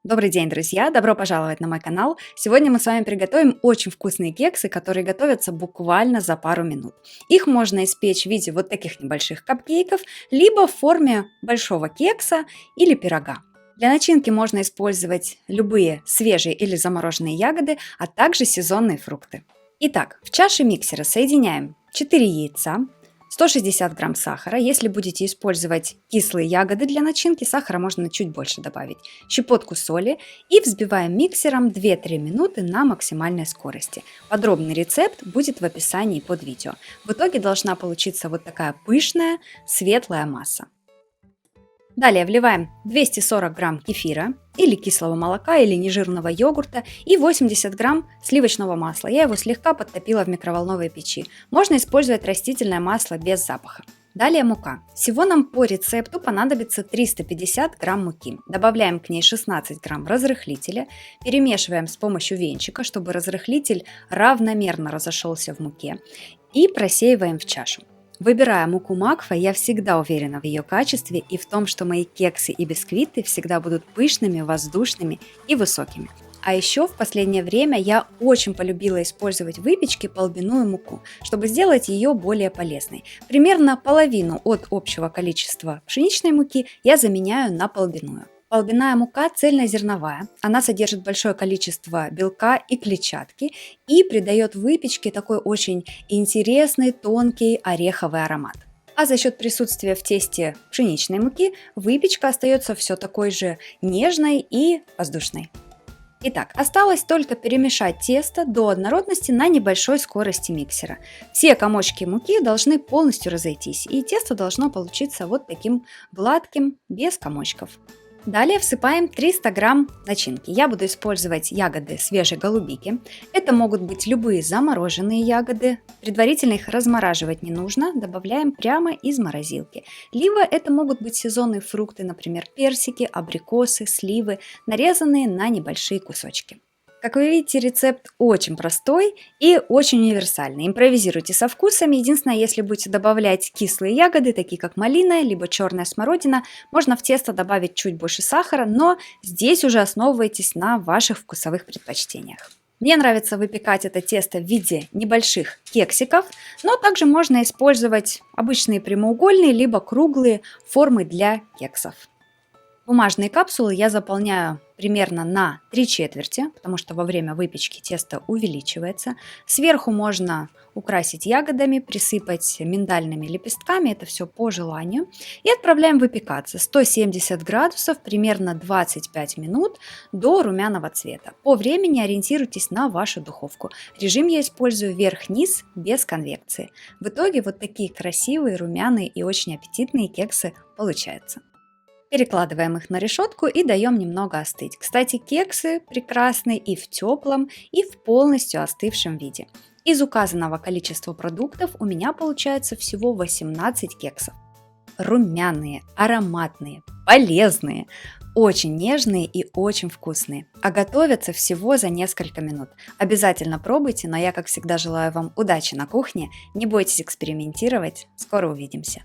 Добрый день, друзья! Добро пожаловать на мой канал! Сегодня мы с вами приготовим очень вкусные кексы, которые готовятся буквально за пару минут. Их можно испечь в виде вот таких небольших капкейков, либо в форме большого кекса или пирога. Для начинки можно использовать любые свежие или замороженные ягоды, а также сезонные фрукты. Итак, в чаше миксера соединяем 4 яйца, 160 грамм сахара. Если будете использовать кислые ягоды для начинки, сахара можно чуть больше добавить. Щепотку соли и взбиваем миксером 2-3 минуты на максимальной скорости. Подробный рецепт будет в описании под видео. В итоге должна получиться вот такая пышная, светлая масса. Далее вливаем 240 грамм кефира или кислого молока или нежирного йогурта и 80 грамм сливочного масла. Я его слегка подтопила в микроволновой печи. Можно использовать растительное масло без запаха. Далее мука. Всего нам по рецепту понадобится 350 грамм муки. Добавляем к ней 16 грамм разрыхлителя. Перемешиваем с помощью венчика, чтобы разрыхлитель равномерно разошелся в муке. И просеиваем в чашу. Выбирая муку макфа, я всегда уверена в ее качестве и в том, что мои кексы и бисквиты всегда будут пышными, воздушными и высокими. А еще в последнее время я очень полюбила использовать в выпечке полбяную муку, чтобы сделать ее более полезной. Примерно половину от общего количества пшеничной муки я заменяю на полбяную. Полбяная мука цельнозерновая, она содержит большое количество белка и клетчатки и придает выпечке такой очень интересный, тонкий ореховый аромат. А за счет присутствия в тесте пшеничной муки выпечка остается все такой же нежной и воздушной. Итак, осталось только перемешать тесто до однородности на небольшой скорости миксера. Все комочки муки должны полностью разойтись, и тесто должно получиться вот таким гладким, без комочков. Далее всыпаем 300 грамм начинки. Я буду использовать ягоды свежей голубики. Это могут быть любые замороженные ягоды. Предварительно их размораживать не нужно, добавляем прямо из морозилки. Либо это могут быть сезонные фрукты, например, персики, абрикосы, сливы, нарезанные на небольшие кусочки. Как вы видите, рецепт очень простой и очень универсальный. Импровизируйте со вкусами. Единственное, если будете добавлять кислые ягоды, такие как малина, либо черная смородина, можно в тесто добавить чуть больше сахара, но здесь уже основывайтесь на ваших вкусовых предпочтениях. Мне нравится выпекать это тесто в виде небольших кексиков, но также можно использовать обычные прямоугольные, либо круглые формы для кексов. Бумажные капсулы я заполняю примерно на 3/4, потому что во время выпечки тесто увеличивается. Сверху можно украсить ягодами, присыпать миндальными лепестками, это все по желанию. И отправляем выпекаться 170 градусов, примерно 25 минут до румяного цвета. По времени ориентируйтесь на вашу духовку. Режим я использую вверх-вниз без конвекции. В итоге вот такие красивые, румяные и очень аппетитные кексы получаются. Перекладываем их на решетку и даем немного остыть. Кстати, кексы прекрасны и в теплом, и в полностью остывшем виде. Из указанного количества продуктов у меня получается всего 18 кексов. Румяные, ароматные, полезные, очень нежные и очень вкусные. А готовятся всего за несколько минут. Обязательно пробуйте, но я, как всегда, желаю вам удачи на кухне. Не бойтесь экспериментировать. Скоро увидимся.